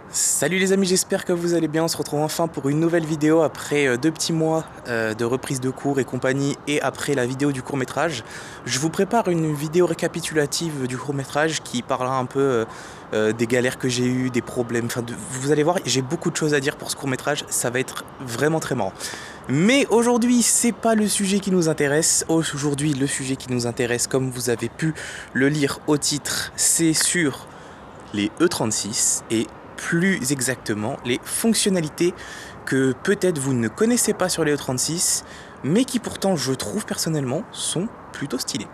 Salut les amis, j'espère que vous allez bien. On se retrouve enfin pour une nouvelle vidéo après 2 petits mois de reprise de cours et compagnie et après la vidéo du court-métrage. Je vous prépare une vidéo récapitulative du court-métrage qui parlera un peu des galères que j'ai eues, des problèmes. Vous allez voir, j'ai beaucoup de choses à dire pour ce court-métrage. Ça va être vraiment très marrant. Mais aujourd'hui, c'est pas le sujet qui nous intéresse. Aujourd'hui, le sujet qui nous intéresse, comme vous avez pu le lire au titre, c'est sur les E36 et plus exactement les fonctionnalités que peut-être vous ne connaissez pas sur les E36 mais qui pourtant je trouve personnellement sont plutôt stylées.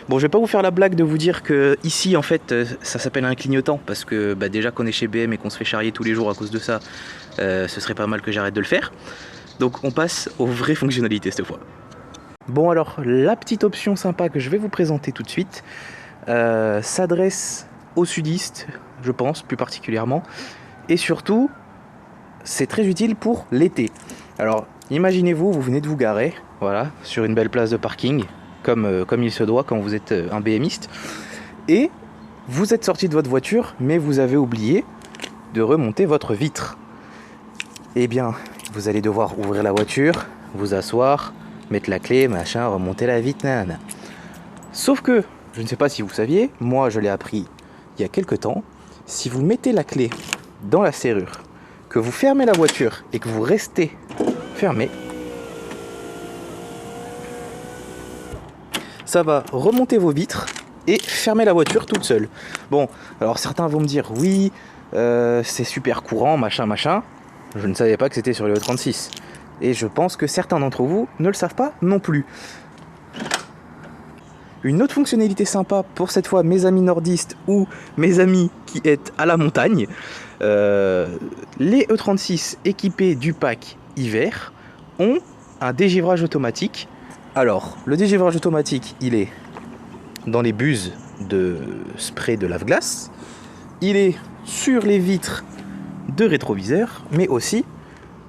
Bon, je vais pas vous faire la blague de vous dire que ici en fait ça s'appelle un clignotant parce que déjà qu'on est chez BM et qu'on se fait charrier tous les jours à cause de ça, ce serait pas mal que j'arrête de le faire. Donc on passe aux vraies fonctionnalités cette fois. Bon, alors la petite option sympa que je vais vous présenter tout de suite s'adresse aux sudistes, je pense plus particulièrement, et surtout c'est très utile pour l'été. Alors imaginez-vous, vous venez de vous garer, voilà, sur une belle place de parking, comme il se doit quand vous êtes un BMiste, et vous êtes sorti de votre voiture, mais vous avez oublié de remonter votre vitre. Eh bien, vous allez devoir ouvrir la voiture, vous asseoir, mettre la clé, machin, remonter la vitre, nanana. Sauf que, je ne sais pas si vous saviez, moi je l'ai appris il y a quelques temps, si vous mettez la clé dans la serrure, que vous fermez la voiture et que vous restez fermé, ça va remonter vos vitres et fermer la voiture toute seule. Bon, alors certains vont me dire oui, c'est super courant, machin, machin. Je ne savais pas que c'était sur les E36. Et je pense que certains d'entre vous ne le savent pas non plus. Une autre fonctionnalité sympa pour cette fois mes amis nordistes ou mes amis qui êtes à la montagne, les E36 équipés du pack hiver ont un dégivrage automatique. Alors, le dégivrage automatique, il est dans les buses de spray de lave-glace, il est sur les vitres de rétroviseur, mais aussi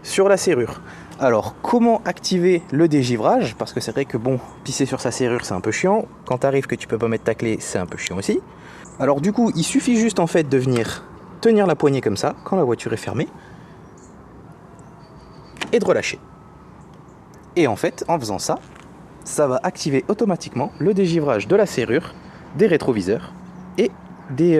sur la serrure. Alors, comment activer le dégivrage? Parce que c'est vrai que bon, pisser sur sa serrure, c'est un peu chiant. Quand t'arrives que tu peux pas mettre ta clé, c'est un peu chiant aussi. Alors du coup, il suffit juste en fait de venir tenir la poignée comme ça, quand la voiture est fermée, et de relâcher. Et en fait, en faisant ça, ça va activer automatiquement le dégivrage de la serrure, des rétroviseurs et des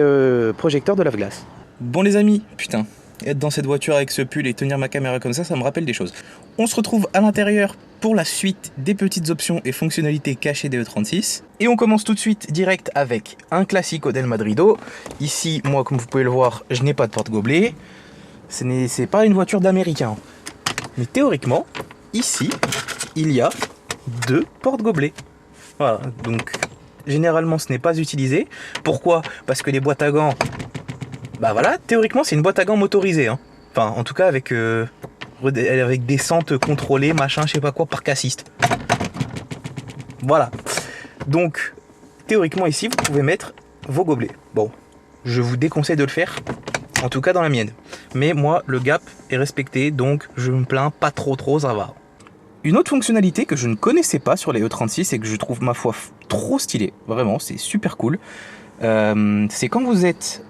projecteurs de lave-glace. Bon les amis, putain, être dans cette voiture avec ce pull et tenir ma caméra comme ça me rappelle des choses. On se retrouve à l'intérieur pour la suite des petites options et fonctionnalités cachées des E36. Et on commence tout de suite direct avec un classico del Madrido. Ici, moi, comme vous pouvez le voir, je n'ai pas de porte-gobelet. C'est pas une voiture d'américain. Mais théoriquement, ici, il y a 2 porte-gobelets. Voilà, donc généralement ce n'est pas utilisé. Pourquoi? Parce que les boîtes à gants, voilà, théoriquement c'est une boîte à gants motorisée, hein. Enfin, en tout cas avec descente contrôlée, machin, je sais pas quoi, par cassiste. Voilà. Donc, théoriquement ici, vous pouvez mettre vos gobelets. Bon, je vous déconseille de le faire, en tout cas dans la mienne. Mais moi, le gap est respecté, donc je me plains pas trop, ça va. Une autre fonctionnalité que je ne connaissais pas sur les E36 et que je trouve ma foi trop stylé, vraiment, c'est super cool. C'est quand vous êtes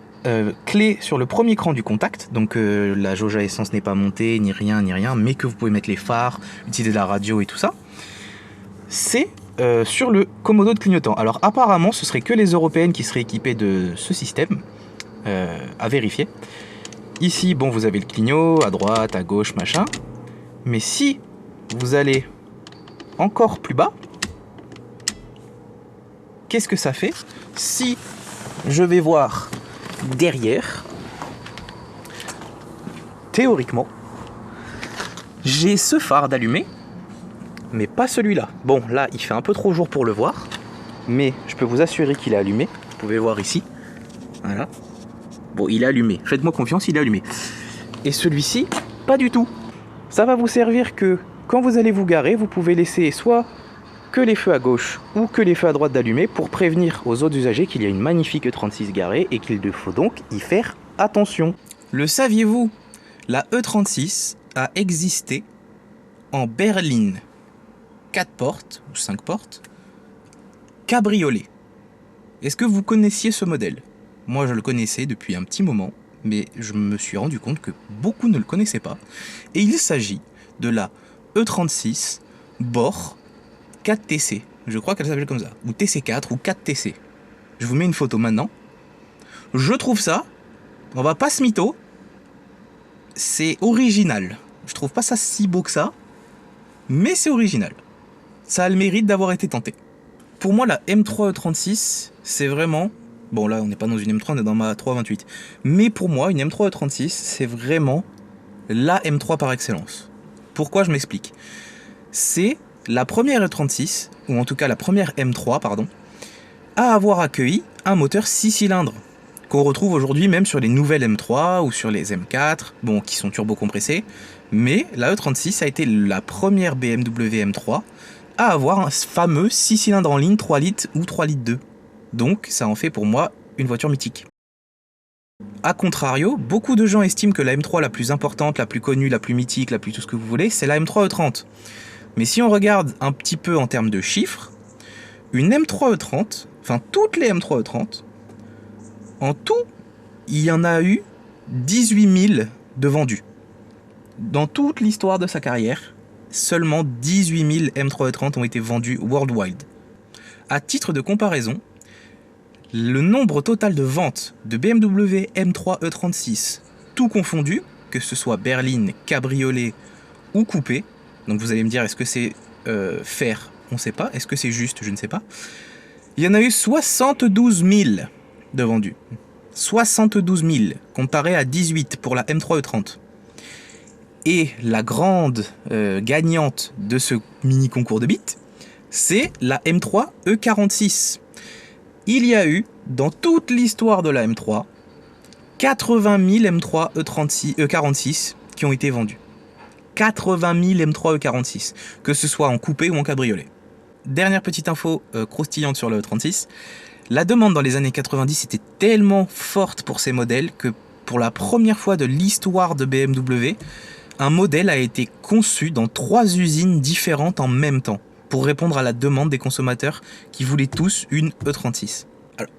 clé sur le premier cran du contact, donc la jauge à essence n'est pas montée, ni rien, mais que vous pouvez mettre les phares, utiliser la radio et tout ça. C'est sur le commodo de clignotant. Alors apparemment, ce serait que les européennes qui seraient équipées de ce système, à vérifier. Ici, bon, vous avez le clignot, à droite, à gauche, machin. Mais si vous allez encore plus bas, qu'est-ce que ça fait? Si je vais voir derrière, théoriquement, j'ai ce phare d'allumé, mais pas celui-là. Bon, là, il fait un peu trop jour pour le voir, mais je peux vous assurer qu'il est allumé. Vous pouvez voir ici. Voilà. Bon, il est allumé. Faites-moi confiance, il est allumé. Et celui-ci, pas du tout. Ça va vous servir que quand vous allez vous garer, vous pouvez laisser soit que les feux à gauche ou que les feux à droite d'allumer pour prévenir aux autres usagers qu'il y a une magnifique E36 garée et qu'il faut donc y faire attention. Le saviez-vous? La E36 a existé en berline 4 portes ou 5 portes cabriolet. Est-ce que vous connaissiez ce modèle? Moi je le connaissais depuis un petit moment, mais je me suis rendu compte que beaucoup ne le connaissaient pas. Et il s'agit de la E36 Bohr 4TC. Je crois qu'elle s'appelle comme ça, ou TC4 ou 4TC. Je vous mets une photo maintenant. Je trouve ça, on va pas se mytho, c'est original. Je trouve pas ça si beau que ça, mais c'est original. Ça a le mérite d'avoir été tenté. Pour moi, la M3E36, c'est vraiment... Bon, là, on n'est pas dans une M3, on est dans ma 328. Mais pour moi, une M3E36, c'est vraiment la M3 par excellence. Pourquoi? Je m'explique. C'est la première E36, ou en tout cas la première M3, pardon, à avoir accueilli un moteur 6 cylindres, qu'on retrouve aujourd'hui même sur les nouvelles M3 ou sur les M4, bon, qui sont turbo-compressés. Mais la E36 a été la première BMW M3 à avoir un fameux 6 cylindres en ligne 3 litres ou 3 litres 2. Donc ça en fait pour moi une voiture mythique. A contrario, beaucoup de gens estiment que la M3 la plus importante, la plus connue, la plus mythique, la plus tout ce que vous voulez, c'est la M3E30. Mais si on regarde un petit peu en termes de chiffres, une M3E30, enfin toutes les M3E30, en tout, il y en a eu 18 000 de vendus. Dans toute l'histoire de sa carrière, seulement 18 000 M3E30 ont été vendus worldwide. À titre de comparaison, le nombre total de ventes de BMW M3 E36, tout confondu, que ce soit berline, cabriolet ou coupé, donc vous allez me dire est-ce que c'est faire, on ne sait pas, est-ce que c'est juste, je ne sais pas, il y en a eu 72 000 de vendus. 72 000, comparé à 18 pour la M3 E30. Et la grande gagnante de ce mini concours de bits, c'est la M3 E46. Il y a eu, dans toute l'histoire de la M3, 80 000 M3 E46 qui ont été vendus. 80 000 M3 E46, que ce soit en coupé ou en cabriolet. Dernière petite info croustillante sur le E36, la demande dans les années 90 était tellement forte pour ces modèles que pour la première fois de l'histoire de BMW, un modèle a été conçu dans 3 usines différentes en même temps, pour répondre à la demande des consommateurs qui voulaient tous une E36.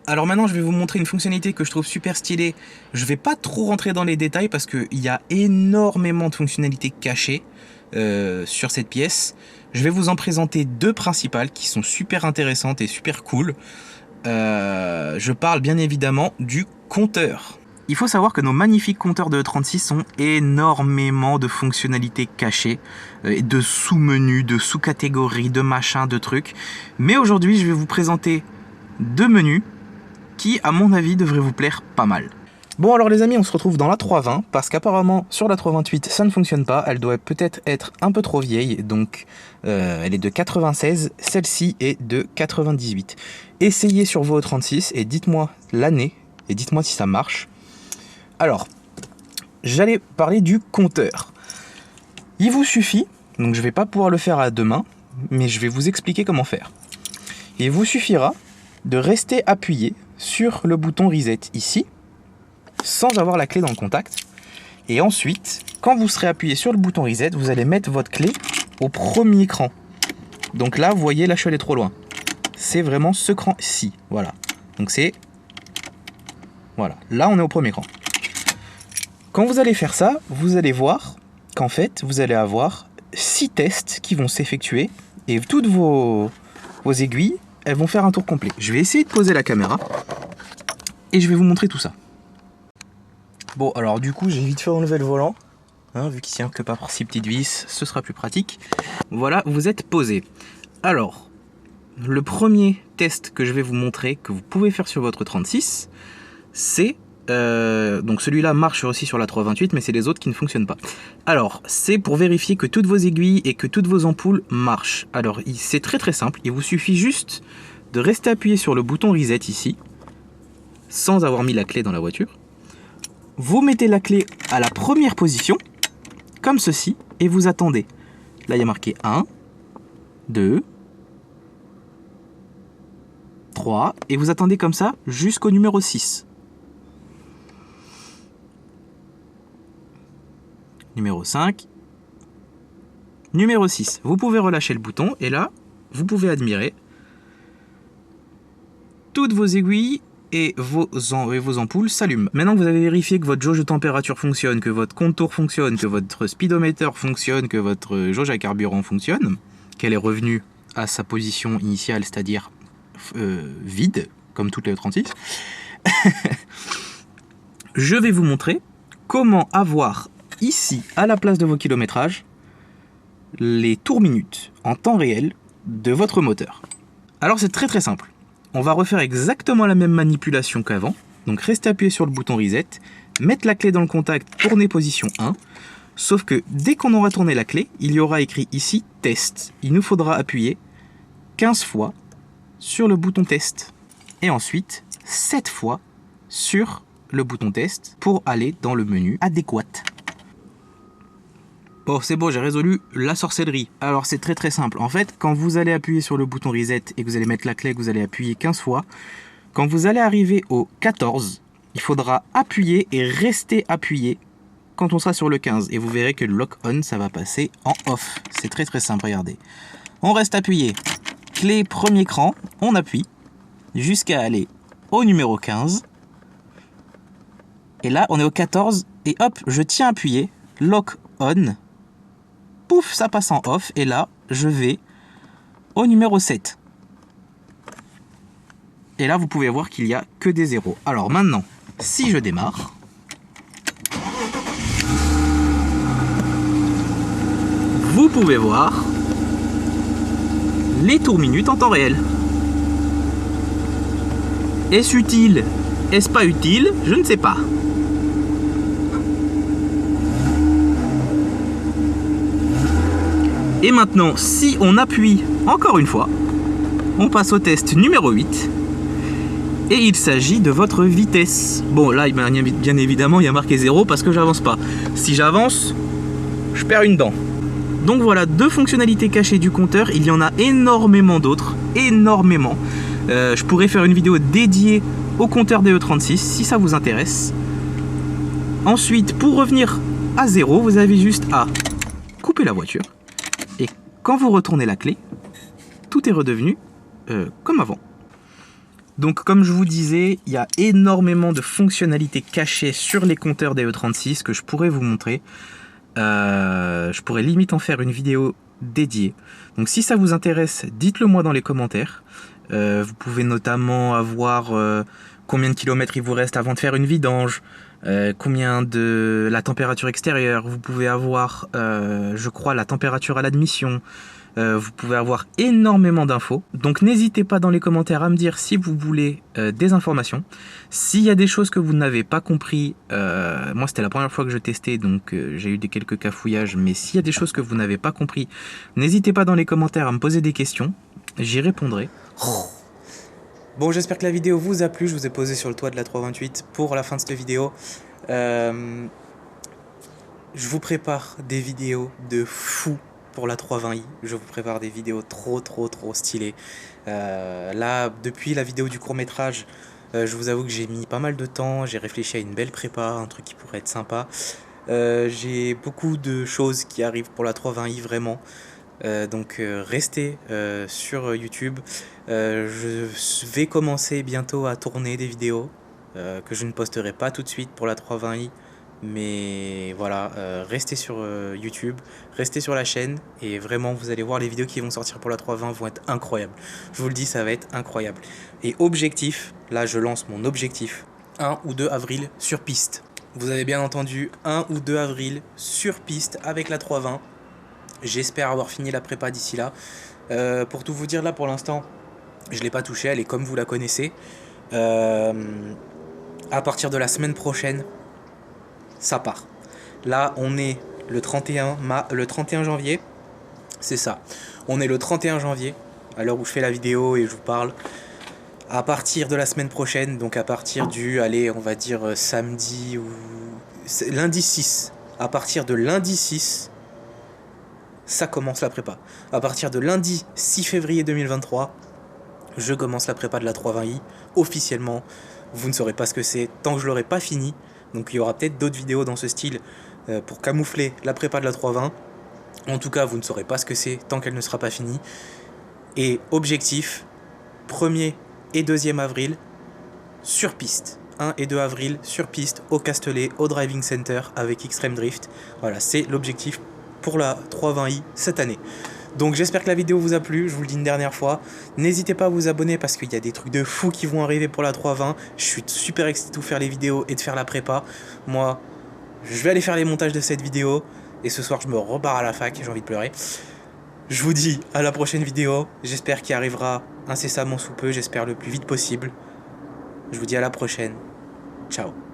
Alors maintenant, je vais vous montrer une fonctionnalité que je trouve super stylée. Je ne vais pas trop rentrer dans les détails parce qu'il y a énormément de fonctionnalités cachées sur cette pièce. Je vais vous en présenter 2 principales qui sont super intéressantes et super cool. Je parle bien évidemment du compteur. Il faut savoir que nos magnifiques compteurs de E36 ont énormément de fonctionnalités cachées, de sous-menus, de sous-catégories, de machins, de trucs. Mais aujourd'hui, je vais vous présenter 2 menus qui, à mon avis, devraient vous plaire pas mal. Bon alors les amis, on se retrouve dans la 320 parce qu'apparemment sur la 328 ça ne fonctionne pas, elle doit peut-être être un peu trop vieille, donc elle est de 96, celle-ci est de 98. Essayez sur vos 36 et dites-moi l'année et dites-moi si ça marche. Alors, j'allais parler du compteur. Il vous suffit, donc je ne vais pas pouvoir le faire à 2 mains, mais je vais vous expliquer comment faire. Il vous suffira de rester appuyé sur le bouton reset ici, sans avoir la clé dans le contact. Et ensuite, quand vous serez appuyé sur le bouton reset, vous allez mettre votre clé au premier cran. Donc là, vous voyez, là je suis allé trop loin. C'est vraiment ce cran-ci, voilà. Donc c'est... Voilà, là on est au premier cran. Quand vous allez faire ça, vous allez voir qu'en fait, vous allez avoir 6 tests qui vont s'effectuer et toutes vos aiguilles, elles vont faire un tour complet. Je vais essayer de poser la caméra et je vais vous montrer tout ça. Bon, alors du coup, j'ai vite fait enlever le volant, hein, vu qu'il tient que pas par 6 petites vis, ce sera plus pratique. Voilà, vous êtes posé. Alors, le premier test que je vais vous montrer, que vous pouvez faire sur votre 36, c'est... donc celui-là marche aussi sur la 328, mais c'est les autres qui ne fonctionnent pas. Alors, c'est pour vérifier que toutes vos aiguilles et que toutes vos ampoules marchent. Alors, c'est très très simple, il vous suffit juste de rester appuyé sur le bouton reset ici, sans avoir mis la clé dans la voiture. Vous mettez la clé à la première position, comme ceci, et vous attendez. Là, il y a marqué 1, 2, 3, et vous attendez comme ça jusqu'au numéro 6. Numéro 5, numéro 6. Vous pouvez relâcher le bouton et là, vous pouvez admirer toutes vos aiguilles et vos ampoules s'allument. Maintenant que vous avez vérifié que votre jauge de température fonctionne, que votre contour fonctionne, que votre speedomètre fonctionne, que votre jauge à carburant fonctionne, qu'elle est revenue à sa position initiale, c'est-à-dire vide, comme toutes les E36, je vais vous montrer comment avoir ici, à la place de vos kilométrages, les tours minutes en temps réel de votre moteur. Alors c'est très simple. On va refaire exactement la même manipulation qu'avant. Donc restez appuyé sur le bouton reset, mettre la clé dans le contact, tourner position 1. Sauf que dès qu'on aura tourné la clé, il y aura écrit ici test. Il nous faudra appuyer 15 fois sur le bouton test. Et ensuite 7 fois sur le bouton test pour aller dans le menu adéquat. Bon, c'est bon, j'ai résolu la sorcellerie. Alors, c'est très simple. En fait, quand vous allez appuyer sur le bouton reset et que vous allez mettre la clé, que vous allez appuyer 15 fois, quand vous allez arriver au 14, il faudra appuyer et rester appuyé quand on sera sur le 15. Et vous verrez que le lock on, ça va passer en off. C'est très simple, regardez. On reste appuyé. Clé premier cran, on appuie jusqu'à aller au numéro 15. Et là, on est au 14 et hop, je tiens appuyé, lock on. Pouf, ça passe en off, et là, je vais au numéro 7. Et là, vous pouvez voir qu'il n'y a que des zéros. Alors maintenant, si je démarre, vous pouvez voir les tours minutes en temps réel. Est-ce utile? Est-ce pas utile? Je ne sais pas. Et maintenant, si on appuie encore une fois, on passe au test numéro 8. Et il s'agit de votre vitesse. Bon, là, bien évidemment, il y a marqué 0 parce que j'avance pas. Si j'avance, je perds une dent. Donc voilà, deux fonctionnalités cachées du compteur. Il y en a énormément d'autres. Énormément. Je pourrais faire une vidéo dédiée au compteur des E36 si ça vous intéresse. Ensuite, pour revenir à 0, vous avez juste à couper la voiture. Et quand vous retournez la clé, tout est redevenu comme avant. Donc comme je vous disais, il y a énormément de fonctionnalités cachées sur les compteurs des E36 que je pourrais vous montrer. Je pourrais limite en faire une vidéo dédiée. Donc si ça vous intéresse, dites-le moi dans les commentaires. Vous pouvez notamment avoir combien de kilomètres il vous reste avant de faire une vidange, combien de la température extérieure, vous pouvez avoir je crois la température à l'admission, vous pouvez avoir énormément d'infos. Donc n'hésitez pas dans les commentaires à me dire si vous voulez des informations. S'il y a des choses que vous n'avez pas compris, moi c'était la première fois que je testais, donc j'ai eu quelques cafouillages, mais s'il y a des choses que vous n'avez pas compris, n'hésitez pas dans les commentaires à me poser des questions, j'y répondrai. Bon, j'espère que la vidéo vous a plu. Je vous ai posé sur le toit de la 328 pour la fin de cette vidéo. Je vous prépare des vidéos de fou pour la 320i. Je vous prépare des vidéos trop stylées. Là, depuis la vidéo du court-métrage, je vous avoue que j'ai mis pas mal de temps. J'ai réfléchi à une belle prépa, un truc qui pourrait être sympa. J'ai beaucoup de choses qui arrivent pour la 320i, vraiment. Donc restez sur YouTube. Je vais commencer bientôt à tourner des vidéos que je ne posterai pas tout de suite pour la 320i, mais voilà, restez sur YouTube, restez sur la chaîne, et vraiment vous allez voir, les vidéos qui vont sortir pour la 320 vont être incroyables. Je vous le dis, ça va être incroyable. Et objectif, là je lance mon objectif, 1 ou 2 avril sur piste. Vous avez bien entendu, 1 ou 2 avril sur piste avec la 320. J'espère avoir fini la prépa d'ici là. Pour tout vous dire, là pour l'instant, je ne l'ai pas touchée, elle est comme vous la connaissez. À partir de la semaine prochaine, ça part. Là, on est le 31 janvier. C'est ça. On est le 31 janvier, à l'heure où je fais la vidéo et je vous parle. À partir de la semaine prochaine, donc à partir du, allez, on va dire samedi ou lundi 6. À partir de lundi 6, ça commence la prépa. À partir de lundi 6 février 2023, je commence la prépa de la 320i officiellement. Vous ne saurez pas ce que c'est tant que je l'aurai pas fini. Donc il y aura peut-être d'autres vidéos dans ce style pour camoufler la prépa de la 320. En tout cas, vous ne saurez pas ce que c'est tant qu'elle ne sera pas finie. Et objectif, 1er et 2e avril sur piste. 1 et 2 avril sur piste au Castellet, au Driving Center avec Extreme Drift. Voilà, c'est l'objectif pour la 320i cette année. Donc j'espère que la vidéo vous a plu, je vous le dis une dernière fois. N'hésitez pas à vous abonner parce qu'il y a des trucs de fou qui vont arriver pour la 320. Je suis super excité de vous faire les vidéos et de faire la prépa. Moi, je vais aller faire les montages de cette vidéo. Et ce soir, je me rebarre à la fac, j'ai envie de pleurer. Je vous dis à la prochaine vidéo. J'espère qu'il arrivera incessamment sous peu, j'espère le plus vite possible. Je vous dis à la prochaine. Ciao.